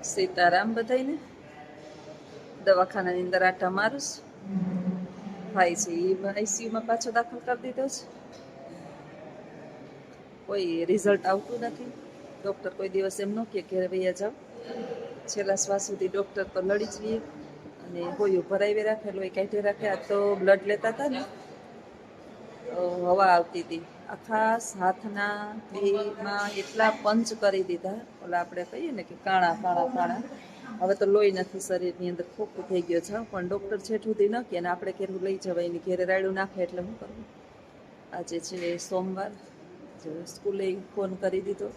સીતારામ બધાયને. દવાખાનાની અંદર આટા મારું ભાઈ છે એ આઈસીયુમાં પાછો દાખલ કરી દીધો છે. કોઈ રિઝલ્ટ આવતું નથી. ડૉક્ટર કોઈ દિવસ એમ ન કે ઘરે વૈયા જાઓ. છેલ્લા શ્વાસ સુધી ડૉક્ટર તો લડી જ રહીએ અને હોયું ભરાવી રાખે, લોહી કાઢી રાખે. આ તો બ્લડ લેતા હતા ને, હવા આવતી હતી આખા હાથના બેમાં, એટલા પંચ કરી દીધા. ઓલા આપણે કહીએ ને કે કાણા કાણા કાણા. હવે તો લોહી નથી શરીરની અંદર, ખોખું થઈ ગયો છે. પણ ડૉક્ટર છેઠ સુધી ન કે ને આપણે ઘેરું લઈ જવાય, એની ઘેરે રાયડું નાખે એટલે શું કરવું. આજે છે સોમવાર, સ્કૂલે ફોન કરી દીધો.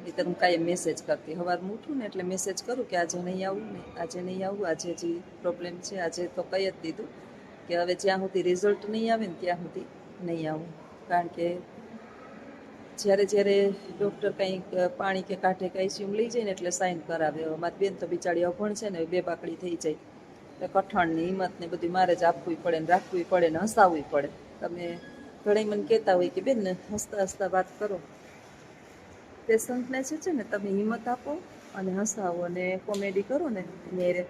એ તો હું કાંઈ મેસેજ કરતી, સવારમાં ઉઠું ને એટલે મેસેજ કરું કે આજે નહીં આવું ને, આજે નહીં આવું, આજે જે પ્રોબ્લેમ છે. આજે તો કહી જ દીધું કે હવે જ્યાં સુધી રિઝલ્ટ નહીં આવે ને ત્યાં સુધી નહીં આવું. કારણ કે જ્યારે જ્યારે ડૉક્ટર કંઈક પાણી કે કાંઠે કે આઈસીયુમાં લઈ જાય ને એટલે સાઈન કરાવે. મારી બેન તો બિચારી અભણ છે ને, બે બાકડી થઈ જાય. એટલે કઠણની હિંમત ને બધી મારે જ આપવી પડે ને રાખવી પડે ને હસાવવી પડે. તમે ઘણી મને કહેતા હોય કે બેન હસતા હસતા વાત કરો. પેશન્ટને છે ને તમે હિંમત આપો અને હસાવો અને કોમેડી કરો ને મેરે,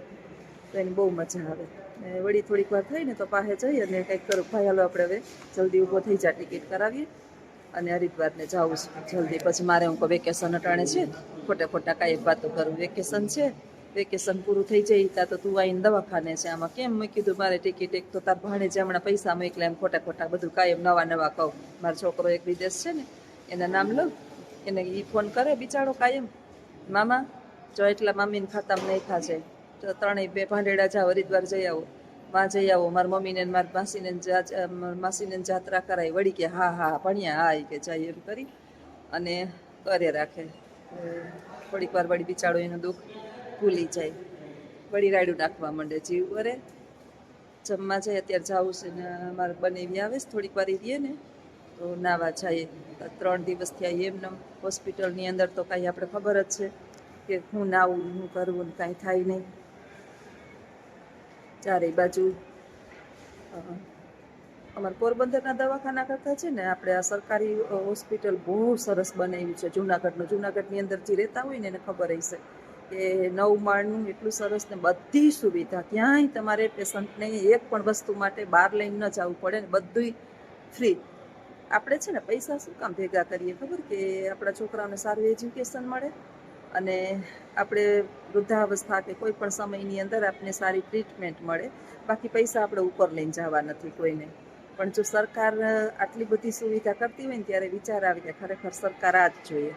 તો એની બહુ મજા આવે. ને વળી થોડીક વાર થઈ ને તો પાસે જઈએ અને કંઈક કરું, ભાઈ હાલો આપણે હવે જલ્દી ઊભો થઈ જા, ટિકિટ કરાવીએ અને હરિદ્વારને જાઉં છું જલ્દી. પછી મારે હું કહું વેકેશન અટાણે છે, ખોટા ખોટા કાંઈ વાતો કરું. વેકેશન છે, વેકેશન પૂરું થઈ જાય ત્યાં તો તું આવીને દવાખાને છે. આમાં કેમ મેં કીધું મારે ટિકિટ, એક તો તાર ભાણે જે હમણાં પૈસા મોકલ્યા એમ ખોટા ખોટા બધું કાયમ નવા નવા કહું. મારો છોકરો એક વિદેશ છે ને, એના નામ લઉં, એને એ ફોન કરે બિચારો કાયમ, મામા જો એટલા મામીને ખાતામાં નહીં ખાશે તો ત્રણેય બે ભાંડેડા જાઓ, હરિદ્વાર જઈ આવો, માં જઈ આવો. મારી મમ્મીને મારી માસીને જાત્રા કરાવી. વળી કે હા હા ભણ્યા, હા એ કે જાય એમ કરી અને કરે રાખે. થોડીક વાર વળી બિચારો એનું દુઃખ ભૂલી જાય, વળી રાયડું નાખવા માંડે, જીવ કરે. જમવા જાય અત્યારે જવું છે ને, મારે બનેવી આવે છે થોડીક વાર રહીએ ને તો નાવા જઈએ. 3 દિવસ થયા એમને હોસ્પિટલની અંદર, તો કાંઈ આપણે ખબર જ છે કે હું નાવું હું કરવું ને કાંઈ થાય નહીં. ચારેય બાજુ અમારા પોરબંદરના દવાખાના કરતાં છે ને આપણે આ સરકારી હોસ્પિટલ બહુ સરસ બનાવ્યું છે. જુનાગઢની અંદર જે રહેતા હોય ને એને ખબર હશે કે 9 માળનું એટલું સરસ ને બધી સુવિધા. ક્યાંય તમારે પેશન્ટને એક પણ વસ્તુ માટે બહાર લઈને ન જવું પડે ને, બધુંય ફ્રી. આપણે છે ને પૈસા શું કામ ભેગા કરીએ ખબર, કે આપણા છોકરાઓને સારું એજ્યુકેશન મળે અને આપણે વૃદ્ધાવસ્થા કે કોઈ પણ સમયની અંદર આપણને સારી ટ્રીટમેન્ટ મળે. બાકી પૈસા આપણે ઉપર લઈને જવા નથી કોઈને. પણ જો સરકાર આટલી બધી સુવિધા કરતી હોય ને ત્યારે વિચાર આવે કે ખરેખર સરકાર આ જ જોઈએ,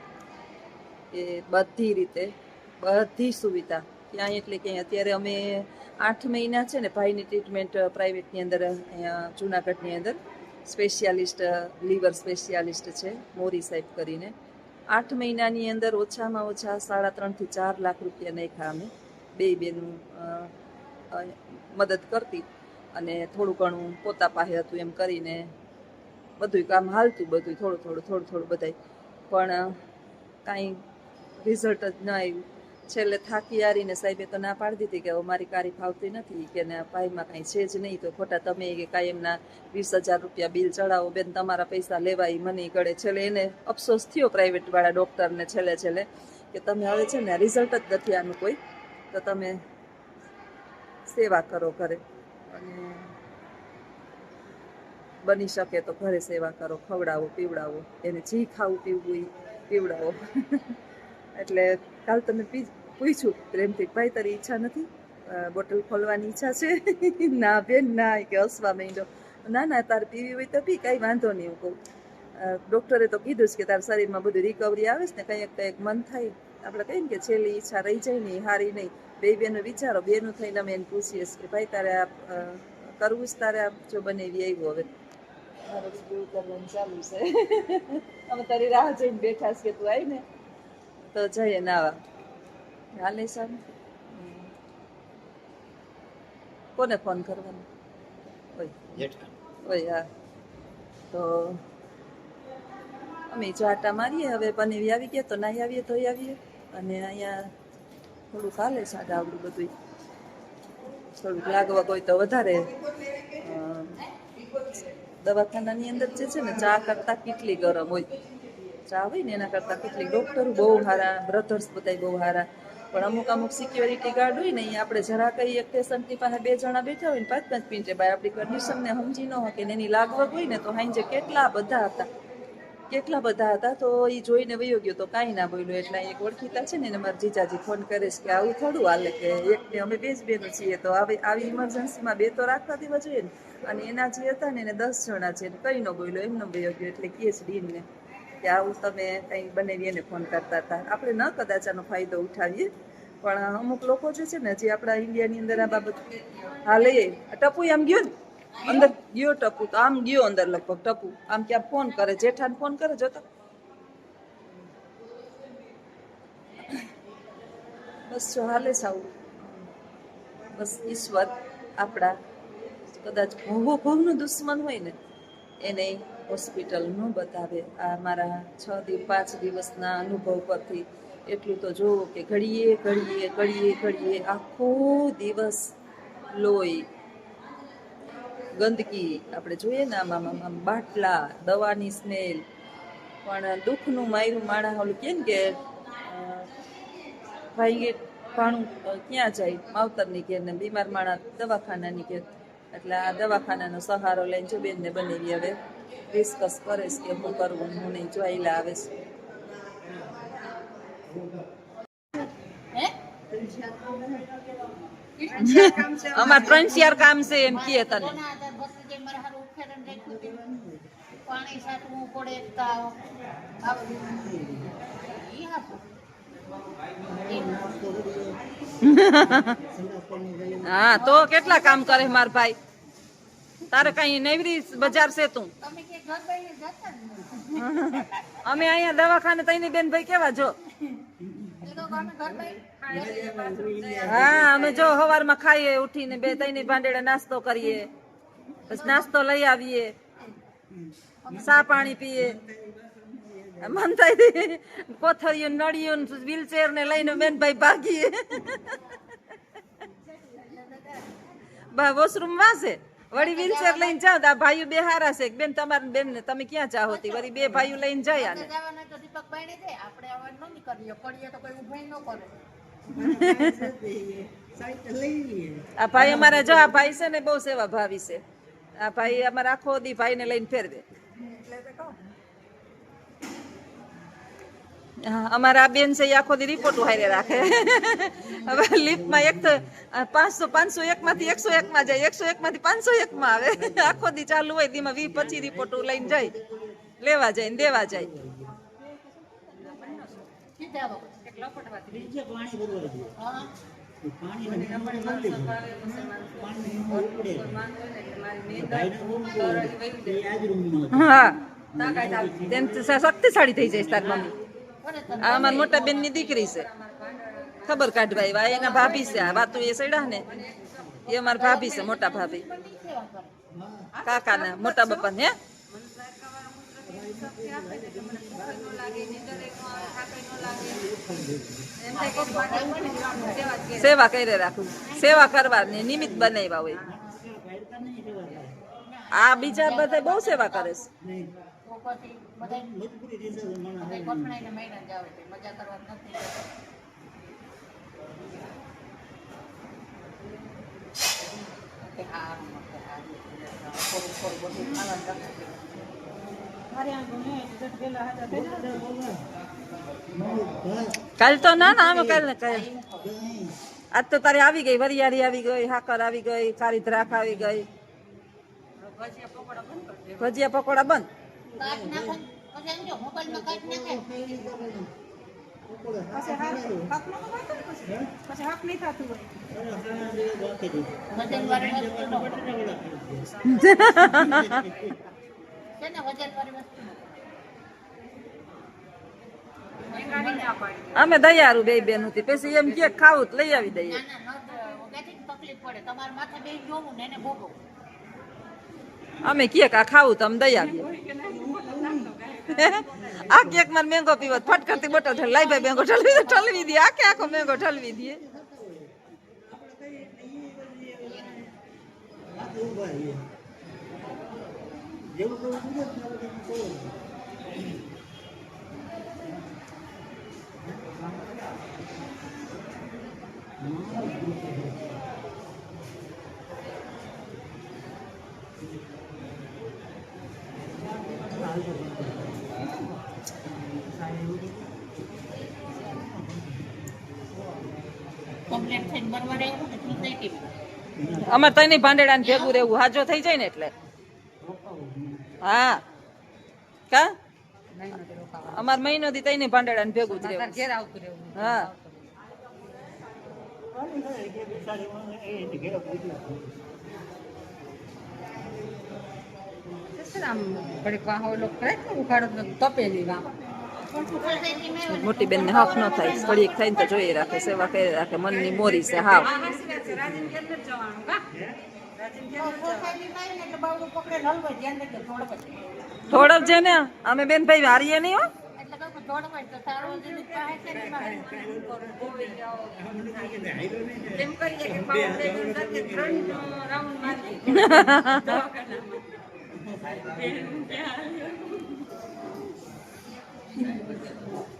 કે બધી રીતે બધી સુવિધા ક્યાંય એટલે ક્યાંય. અત્યારે અમે 8 મહિના છે ને ભાઈની ટ્રીટમેન્ટ પ્રાઇવેટની અંદર, અહીંયા જુનાગઢની અંદર સ્પેશિયાલિસ્ટ, લીવર સ્પેશિયાલિસ્ટ છે મોરી સાહેબ કરીને. 8 મહિનાની અંદર ઓછામાં ઓછા 3.5 થી 4 લાખ રૂપિયા નાખ્યા અમે. બે બેનું મદદ કરતી અને થોડું ઘણું પોતા પાસે હતું એમ કરીને બધું કામ હાલતું, બધું થોડું થોડું બધાય. પણ કાંઈ રિઝલ્ટ જ ન આવ્યું. છેલ્લે થાકી હારીને સાહેબે તો ના પાડી દીધી કે હવે મારી કારી ફાવતી નથી, કે ના ભાઈમાં કાંઈ છે જ નહીં, તો ખોટા તમે કે કાયમના 20,000 રૂપિયા બિલ ચડાવો બેન, તમારા પૈસા લેવાય મને ગળે. છેલ્લે એને અફસોસ થયો પ્રાઇવેટવાળા ડૉક્ટરને છેલ્લે કે તમે હવે છે ને રિઝલ્ટ જ નથી આનું કોઈ, તો તમે સેવા કરો ઘરે, અને બની શકે તો ઘરે સેવા કરો, ખવડાવો પીવડાવો, એને જે ખાવું પીવું એ પીવડાવો. એટલે કાલ તમે પૂછ્યું પ્રેમથી, ભાઈ તારી ઈચ્છા નથી, બોટલ ખોલવાની ઈચ્છા છે? ના બેન ના, કે હસવા માંડ્યો. ના ના તારે પીવી હોય તો પી, કાંઈ વાંધો નહીં. હું કહું ડૉક્ટરે તો કીધું જ કે તારા શરીરમાં બધું રિકવરી આવે છે ને, કંઈક મન થાય. આપણે કહીએ ને કે છેલ્લી ઈચ્છા રહી જાય ને હારી નહીં. બે બેનું વિચારો, બેનું થઈને અમે એને પૂછીએ કે ભાઈ તારે આ કરવું જ, તારે આ જો બનેવી આવ્યું હવે મારે બધું કરવાનું ચાલુ છે. અમે તારી રાહ જોઈને બેઠા છીએ, તું આવી ને તો જઈએ નાવા. હાલે સાહેબ, કોને ફોન કરવાનો હોય? હા, તો અમે ચાટા મારીએ. હવે પનેવી આવી ગયા તો નાહી આવીએ, ધોઈ આવીએ. અને અહીંયા થોડુંક હાલે સાડા આવડું બધું. થોડુંક લાગવા હોય તો વધારે. દવાખાનાની અંદર જે છે ને ચા કરતાં કેટલી ગરમ હોય. ચા હોય ને એના કરતાં કેટલીક ડૉક્ટરો બહુ સારા, બ્રધર્સ બધા બહુ સારા, પણ અમુક અમુક સિક્યોરિટી ગાર્ડ હોય ને અહીંયા આપણે જરા કંઈ એક પેશન્ટની પાસે 2 જણા બેઠા હોય ને 5-5 મિનિટે બાય આપણી કન્ડિશનને સમજી ન શકે ને એની લાગવગ હોય ને તો હાંજે કેટલા બધા હતા તો એ જોઈને વયો ગયો તો કાંઈ ના બોલ્યો. એટલે એક ઓળખીતા છે ને એને મારા જીજાજી ફોન કરીશ કે આવું થોડું હાલે કે એકને અમે 2 જ બહેનો છીએ તો આવી ઇમરજન્સીમાં 2 તો રાખવા દેવા જોઈએ ને. અને એના જે હતા ને એને 10 જણા છે કંઈ ન બોલ્યો, એમનો વયો ગયો. એટલે કહે છે ડીનને કે આવું તમે કંઈ બનાવીને ફોન કરતા હતા. આપણે ન કદાચ આનો ફાયદો ઉઠાવીએ, પણ અમુક લોકો જે છે ને જે આપણા ઇન્ડિયાની અંદર આ બાબત હાલે. ટપુ આમ ગયો ને અંદર ગયો, ટપુ તો આમ ગયો અંદર, લગભગ ટપુ આમ ક્યાં ફોન કરે, જેઠાને ફોન કરે જોતો. બસ જો હાલે સાવું. બસ ઈશ્વર આપણા કદાચ ભવનો દુશ્મન હોય ને એને હોસ્પિટલ ન બતાવે. આ મારા 5 દિવસના અનુભવ પરથી એટલું તો જોવો કે ઘડીએ આખો દિવસ લોહી, ગંદકી આપણે જોઈએ ને આમાં બાટલા, દવાની સ્મેલ. પણ દુઃખનું માયરું માણા ઓલું કે ને કે ભાઈ ભાણું ક્યાં જાય, માવતરની ઘેર ને બીમાર માણા દવાખાનાની ઘેર. એટલે આ દવાખાનાનો સહારો લઈને જો બેનને બનેવી હવે ડિસ્કસ કરે છે કે હું કરવું હું નહીં. જોઈલા આવે છે અમાર 3-4 કામ છે એમ કહે તને. હા તો કેટલા કામ કરે માર ભાઈ. તારે કઈ નવરી બજાર છે તું? અમે અહીંયા દવાખાને તઈની બેન ભાઈ કેવા જો. હા અમે જો સવારમાં ખાઈએ ઉઠીને 2-3 ભાંડેડા નાસ્તો કરીએ, પછી નાસ્તો લઈ આવીએ, ચા પાણી પીએ. મન થાય કોથળીઓ નળીઓ વ્હીલચેર ને લઈને બેન ભાઈ ભાગીએ. વોશરૂમ વાસે વળી વ્હીલચેર લઈને જાવ તો આ ભાઈઓ 2 હારા છે. બેન તમારા બેન ને તમે ક્યાં જાઓ હતી? વળી 2 ભાઈઓ લઈને જાય. આને આ ભાઈ અમારા જો આ ભાઈ છે ને બહુ સેવા ભાવી છે. આ ભાઈ અમારા આખો દી ભાઈ ને લઈને ફેરવે. અમારા બેન છે એ આખો દી રિપોર્ટ હારે રાખે. હવે લિફ્ટમાં એક તો 501 માંથી 101 માં જાય, 101 માંથી 501 માં આવે. આખો દી ચાલુ હોય દીમાં 20-25 રિપોર્ટ લઈને જાય, લેવા જાય ને દેવા જાય. હા શક્તિશાળી થઈ જાય તાર મમ્મી. આ અમારા મોટા બેન ની દીકરી છે, ખબર કાઢવા એના ભાભી છે. આ વાતું એ સડ્યા ને એ અમારા ભાભી છે, મોટા ભાભી કાકા ના મોટા બાપા ને. સેવા કરી રાખું, સેવા કરવાની નિમિત્ત બનાવ્યા હોય. આ બીજા બધા બહુ સેવા કરે છે. કાલ તો ના આમ કાલ ને કાલ આજ તો તારે આવી ગઈ, વરિયાળી આવી ગઈ, હાકર આવી ગઈ, કાળી દ્રાખ આવી ગઈ. ભજીયા પકોડા બંધ. અમે દયારું 2 બેન હતી, પછી એમ કે ખાવું તો લઈ આવી દઈએ. અમે કેક આ ખાવું તો અમે દઈ આવીએ. આ કેક માં મેંગો પીવો ફટકરતી બોટલ લાઈ ભાઈ મેંગો ઠલવી દે. આખે આખો મેંગો ઠલવી દે. કમ્પ્લીટ થઈને બરવા રહેવું ને તું થઈ ગઈ અમારે તઈ નહીં ભાંડેડા ભેગું રહેવું હાજો થઈ જાય ને એટલે હા કા અમાર મહિનો થી તઈ નહીં ભાંડેડા ભેગું જ રહેવું ઘેર આવતું રહેવું હા આમ ઘડીક વાહો લોકો કરે ને ઉઘાડો તો તપે નહીં વાહ મોટી બેન ને હક ન થાય ઘડીક થાય ને તો જોઈ રાખે સેવા કરી રાખે મનની મોરી છે હાવ થોડક છે ને અમે બેન ભાઈ હારીએ નહીં હો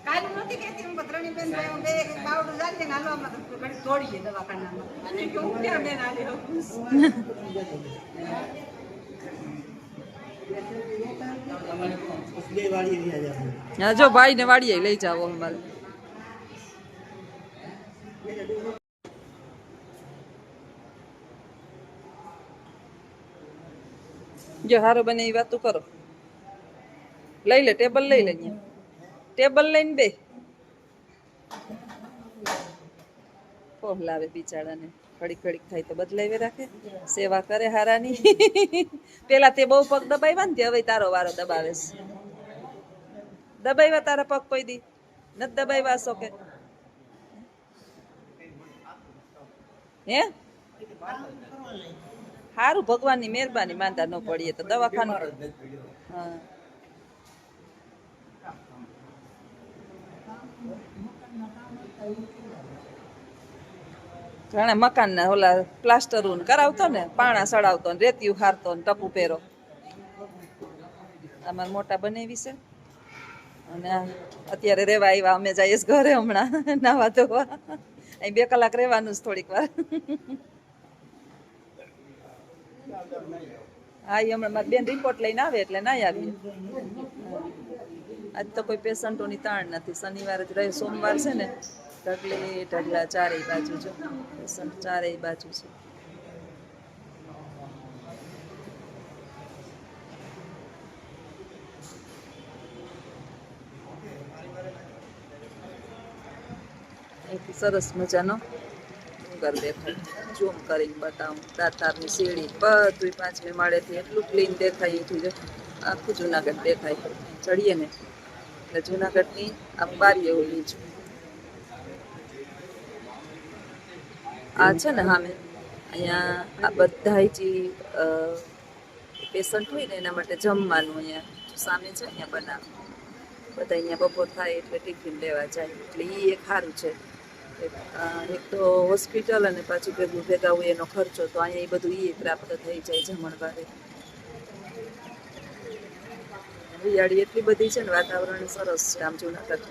કાલ નથી કેતી હું ત્રણેય બેન ભાઈ બે એક બાવડું જાતે ને હાલવામાં ઘડી દોડીએ દવાખાનામાં અને કે હું ક્યાં બેન હાલી હા જો ભાઈ ને વાડીએ લઈ જાઓ અમારે જો હારો બને એ વાતું કરો લઈ લે ટેબલ લઈ લે ટેબલ લઈને બે પોહ લાવે બિચારાને ઘડીક ઘડીક થાય તો બદલાવી રાખે સેવા કરે હારાની પેલા તે બહુ પગ દબાવ્યા ને હવે તારો વારો દબાવે છે દબાવ્યા તારા પગ કોઈ દી નથી દબાવ્યા હશો કે હે સારું ભગવાનની મહેરબાની માંદા ન પડીએ તો દવાખાનું હા ઘણા મકાન ના ઓલા પ્લાસ્ટર કરાવતો ને પાણા સડાવતો ને રેતી હારતો ને ટપુ પહેરો અમારા મોટા બનાવી છે અને અત્યારે રેવા આવ્યા અમે જઈએ ઘરે હમણાં નાવા ધોવા અહીં 2 કલાક રહેવાનું જ થોડીક વાર હા એ હમણાં મારી બેન રિપોર્ટ લઈને આવે એટલે ના આવી આજ તો કોઈ પેશન્ટોની તાણ નથી શનિવારે જ રહે સોમવાર છે ને ઢગલા ચારેય બાજુ જો પેશન્ટ ચારેય બાજુ છે એક સરસ મજાનો ડુંગર દેખાય ઝૂમ કરીને બતાવું દાતારની સીડી બધું 5મે માળેથી એટલું ક્લીન દેખાય એથી જો આખું જુનાગઢ દેખાય ચડીએ ને એટલે જુનાગઢની આ બારીએ ઓલી છે આ છે ને સામે અહીંયા આ બધા જે પેશન્ટ હોય ને એના માટે જમવાનું અહીંયા સામે છે અહીંયા બનાવે બધા અહીંયા બપોર થાય એટલે ટિફિન લેવા જાય એટલે એ એક સારું છે એક તો હોસ્પિટલ અને પાછું ભેગું ભેગા હોય એનો ખર્ચો તો અહીંયા એ બધું એ પ્રાપ્ત થઈ જાય જમણવારે હરિયાળી એટલી બધી છે ને વાતાવરણ સરસ છે આમ જુનાગઢ